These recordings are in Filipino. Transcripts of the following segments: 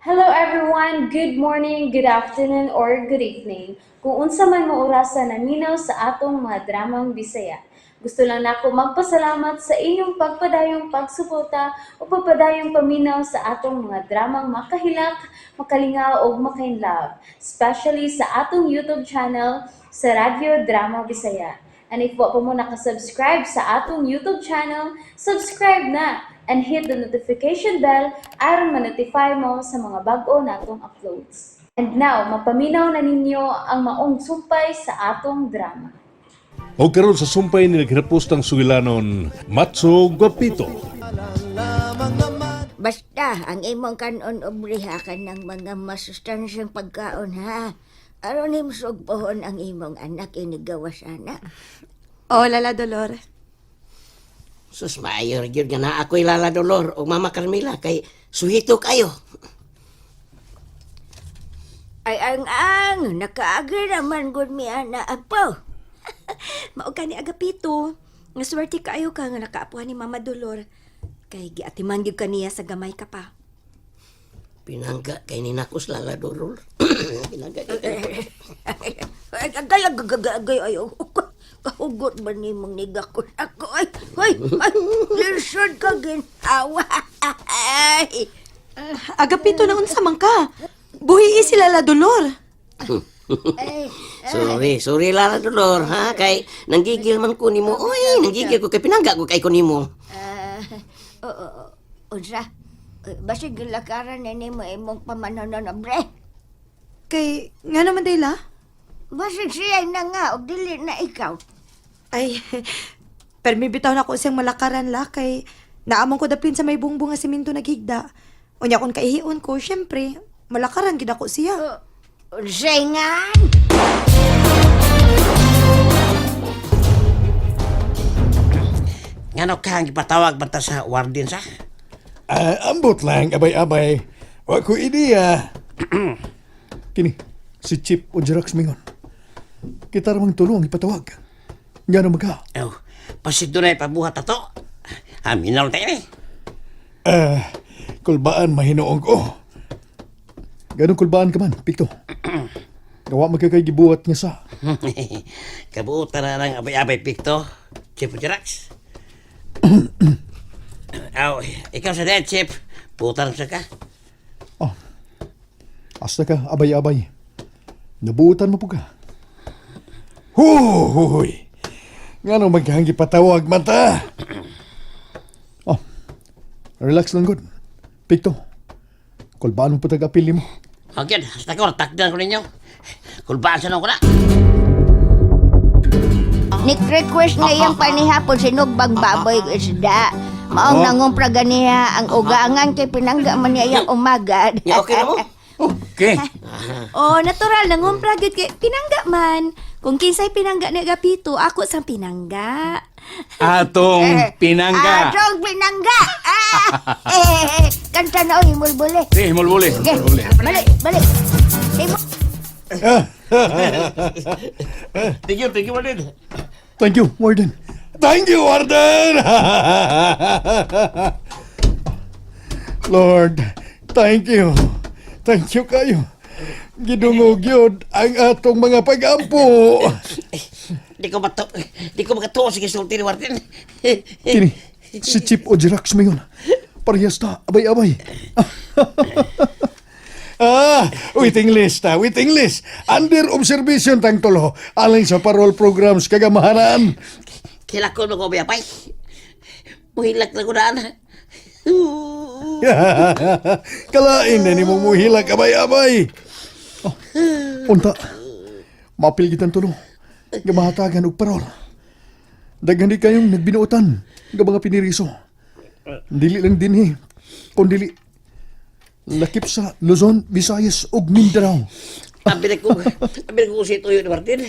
Hello everyone, good morning, good afternoon, or good evening. Kung unsa man mo orasan naminaw sa atong mga dramang Bisaya. Gusto lang nako magpasalamat sa inyong pagpadayong pagsuporta o pagpadayong paminaw sa atong mga dramang makahilak, makalingaw o makainlove, especially sa atong YouTube channel sa Radyo Drama Bisaya. And if wa pa mo nakasubscribe sa atong YouTube channel, subscribe na and hit the notification bell aron ma-notify mo sa mga bag-o natong uploads. And now, mapaminaw na ninyo ang maong sumpay sa atong drama. O karon sa sumpay ni naghirapos ng sugilanon, Matso Guapito. Basta, ang imong kanon obriha ka ng mga masustansyang pagkaon, ha? Aron him sugpohon ang imong anak inigawa sana. Oh, Lala Dolor. Sus, maayo yun nga na ako'y Lala Dolor o Mama Carmela kay suhito kayo. Ay, ang, nakaaga naman gud mi ana apo. Mao ka ni Agapito. Nga swerte kaayo ka nga nakaapuhan ni Mama Dolor. Kay giatiman gyud kaniya sa gamay ka pa. Pinangga kay ninakos Lala Dolor. Pinangga kay Agay, ayo. Kahugot ba ni mong nigakon ako? Ay, lisod ka ginawa. Ay, Agapito na unsa man ka? Buhi si Lala Dolor. ay, sorry Lala Dolor ha kay nanggigil man ko nimo. Oy, nanggigil ko kay pinangga ko kay ko nimo. unsa? Basig lakaran na mo imong pamanonon na bre. Kay, nga naman dayla? Basig siya na nga, o dili na ikaw. Ay, permi bitaw na ko siyang malakaran la kay naamon ko dapin sa may bungbong nga siminto naghigda. Unya kon kaihion ko, syempre, malakaran gid ako siya. Unsay nga? Ngano ka ang ipatawag banta sa warden sa? Ambot lang, abay-abay. Wa ko ideya. Kini, si Chip o Jerax Mingon. Kita ramang tulong ipatawag. Nga na magka. Oh, pasid doon ay pabuhat ato. Aminaw tayo eh. Kulbaan mahinoong ko. Ganong kulbaan ka man, Pito. Gawa magkakaigibuhat niya sa. Kabuutan na ng abay-abay Pikto. Chip Jerax. Aw, ikaw sa dad, Chip. Putan sa ka. Oh, hasta ka, abay-abay. Nabuutan mo po ka. Huy! Nga nung magkahangi patawag mata. Oh, relax lang, good. Pito, kulbaan mo po taga-apili mo. Okay, hasta ko, takdan ko ninyo. Kulbaan sa nung ko na. Nik-request na iyang panihapon sinugbang baboy isda. Maong nangumpra ganiya ang ugangan kay pinangga man niya iyang umagad. Ya, okay na mo? Okay. Oh, natural na ngumpra gyud kay pinangga man. Kung kinsay pinangga ni Agapito, ako sang pinangga. Atong pinangga. Atong pinangga! Kanta na o, himulbuli. Mulbuli. Okay, balik. Himul... Thank you, Warden. Thank you, Warden. Thank you, Warden! Lord, thank you. Thank you kayo. Gidungog yun ang atong mga pag-ampo. Di ko makatuwa sa kisulti ni Warden. Kini, si Chip o Jerax mo yun. Parehas na, abay-abay. Waiting list. Under observation tang tolo. Alang sa parole programs kagamahanan. Kila ko nung kumayapay. Muhilak na ko na ana. Kalain na ni mo muhilag abay-abay. Oh, unta. Mapil kitang tulo. Gamahatagan og parol. Daghan di kayong nagbinuotan ng mga piniriso. Dili lang din kundi lakip sa Luzon, Visayas ug Mindanao. Abi ko si Tuyo ni Warden.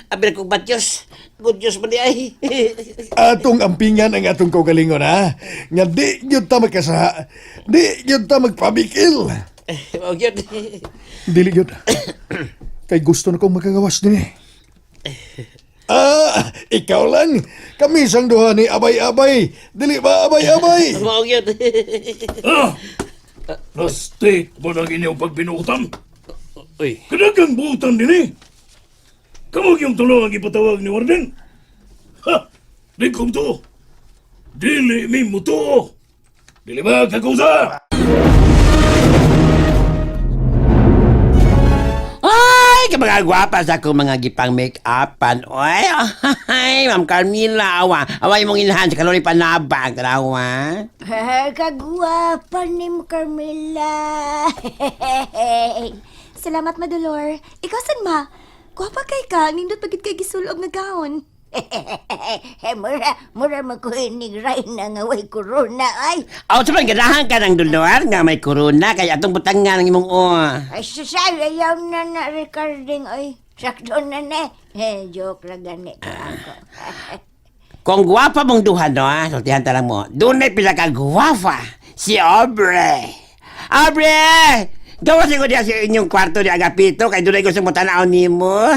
Abi ko batyos. Good Diyos man di ay. Atong ampingan ang atong kaugalingon, ha? Nga di yun ta magkasa. Di yun ta magpabikil. Oh, yun. Dili yun. Kay gusto na kong magkagawas din eh. Ikaw lang. Kami sang duha ni abay-abay. Dili ba abay-abay? Mao yun. Plastic mo lang inyong pagbinutan. Uy, Kadagang buutan din eh. Kamag yung tulo ang ipatawag ni Warden. Ha! Di kong to. Dili mi mo to. Dili ba kakusa? Ay, mga gwapa sa akong mga gipang make-upan. Oy, ay, Ma'am Carmela, away mong inahan sa kalori panabang, tarawa. Kagwapan ni mo, Carmela. Salamat, Madolor. Ikaw, san ma? Gwapa kay ka, nindot pagit kay gisulog nga gaon. mura makuhinig ray na nga way corona ay. Aw, sa ganahan ka ng dulor nga may corona, kaya atong butangan ng imong Ay, ayaw na recording ay. Sakto na ne. Joke lang ganit ako. Kung gwapa mong duha, no, sultihan talang mo, doon ay pila ka gwapa, si Aubrey. Aubrey! Gawas ko diya sa inyong kwarto ni Agapito, kay doon ay gusto mo tanaw ni mo.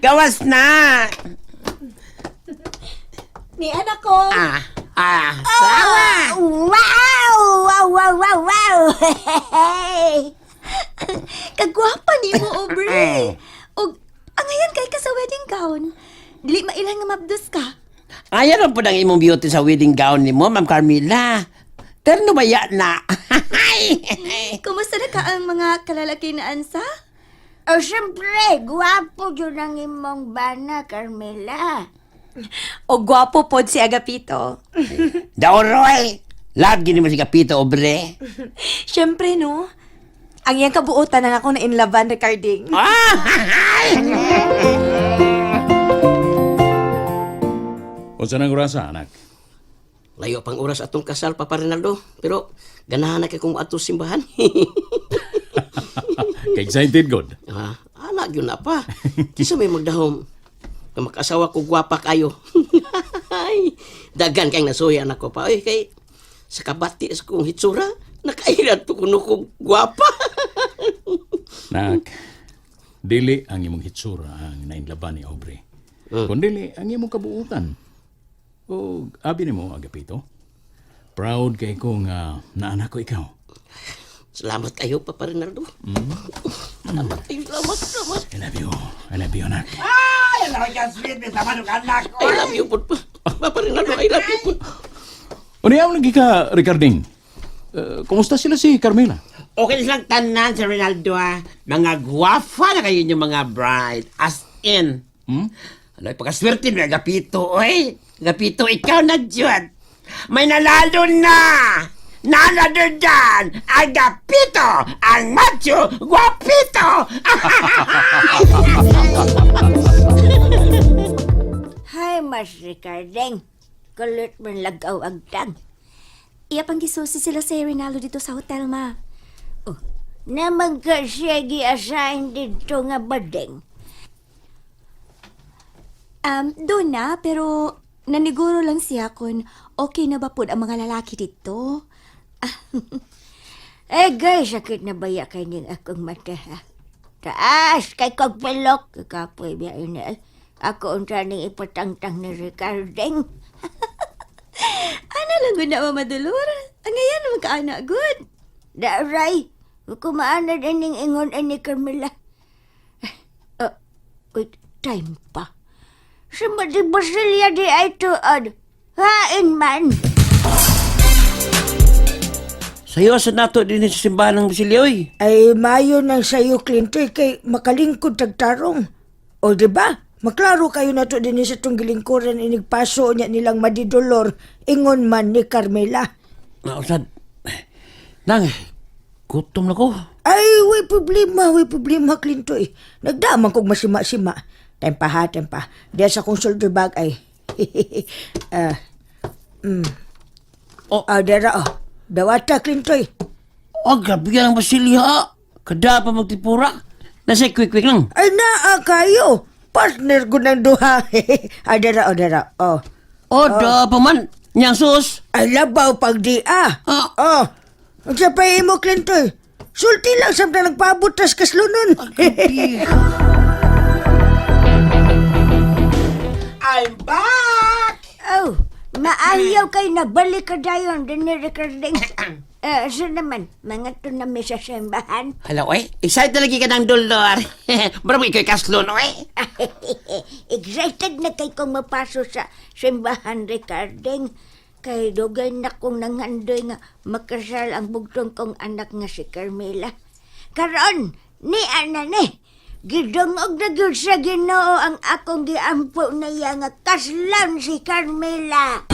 Gawas na! Ni anak ko. Wow! Wow! Wow! Wow! Wow! Kagwapa ni mo, Aubrey. O, angayan kay ka sa wedding gown. Dili mailan nga mabdos ka. Ayaw po ng imong beauty sa wedding gown ni mo, Ma'am Carmela. Terno ba yan na? Kumusta na ka ang mga kalalaki na ansa? Oh, siyempre, guwapo yun ang imong bana, Carmela. O gwapo pod si Agapito. Daoroy! Lagi ni mo si Kapito, Aubrey. Siyempre, no? Ang iyang kabuutan na ako na inlaban, Ricarding. o saan ang orasa, anak? Layo pang oras atong kasal, Papa Rinaldo. Pero ganahan na kay kung ato simbahan. Ka-excited, God. Anak yun na pa. Kisa may magdahom. Nga mag-asawa ko gwapa kayo. Ay, dagan kayong nasuya anak ko pa. Ay, kay sa kabati sa kong hitsura, nakailan to kuno ko gwapa. Nak, dili ang imong hitsura ang nainlaban ni Aubrey. Kundi ang imong kabuutan. O abi ni mo, Agapito. Proud kay ko nga naanak ko ikaw. Salamat kayo, Papa Rinaldo. Salamat kayo, salamat. I love you, anak. I love you po, Papa Rinaldo. I love you po. O niyaw lagi ka, Ricarding. Kumusta sila si Carmela? Okay silang tanan sa Rinaldo, Mga gwafa na kayo yung mga bride. As in. Ano, pagkaswerte na, Agapito. Oy, Agapito, ikaw na dyan. May nalalo na! Nalalo dyan! Agapito! Ang macho! Guapito! Hi, Mas Ricarding. Kulit man lagaw agtang. Iya pang gisusi sila sa Rinaldo dito sa hotel, ma. Naman ka siya gi-assign dito nga badeng. Doon na, pero naniguro lang siya kung okay na ba po ang mga lalaki dito. Guys, sakit na baya kay ning akong mata, ha? Taas, kay kagpalok. Kakapoy biya ina. Ako unta ning ipatangtang ni Ricarding. Ano lang guna, Mama Dolor? Ang ngayon naman ka-anak, good. Daray, kumaana din ning ingon ni Carmela. Wait, time pa. Si Madi Basilia di ay tuod. Hain man. Sayo sa nato din sa simbahan ng Basilioy. Ay, mayo nang sayo, Clintoy, kay makalingkod tagtarong. O, diba? Maklaro kayo na to din sa itong gilingkuran inigpaso niya nilang madidolor, ingon man ni Carmela. Nausad. Nang, gutom na ko. Ay, way problema, Clintoy. Nagdaman kong masima-sima. Tempa. Diyan sa kong shoulder bag ay. Dara, dawata, Clintoy. Grabe ka ng Basilia. Kada pa magtipura. Nasa quick lang. Ay, naa kayo. Partner ko ng duha. Dara. Da pa man. Niyang sus. Ay, labaw pag di Ang sapay mo, Clintoy. Sulti lang samtang nagpabutas kaslunon. I'm back! Oh, maayaw kay nabalik ka dayon din ni Ricarding. So naman, mga to na may sa simbahan. Hala, oy. Excited na lagi ka ng dolor. Bro, ikaw kaslon, oy. Excited na kay kong mapaso sa simbahan, Ricarding. Kay dugay na kong nangandoy nga makasal ang bugtong kong anak nga si Carmela. Karon, ni ana ni. Gidungog na gyud sa Ginoo ang akong giampo na iya nga kaslan si Carmela.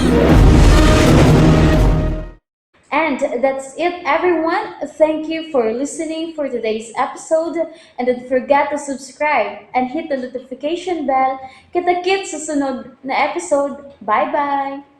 And that's it, everyone. Thank you for listening for today's episode. And don't forget to subscribe and hit the notification bell. Kita-kits sa sunod na episode. Bye-bye!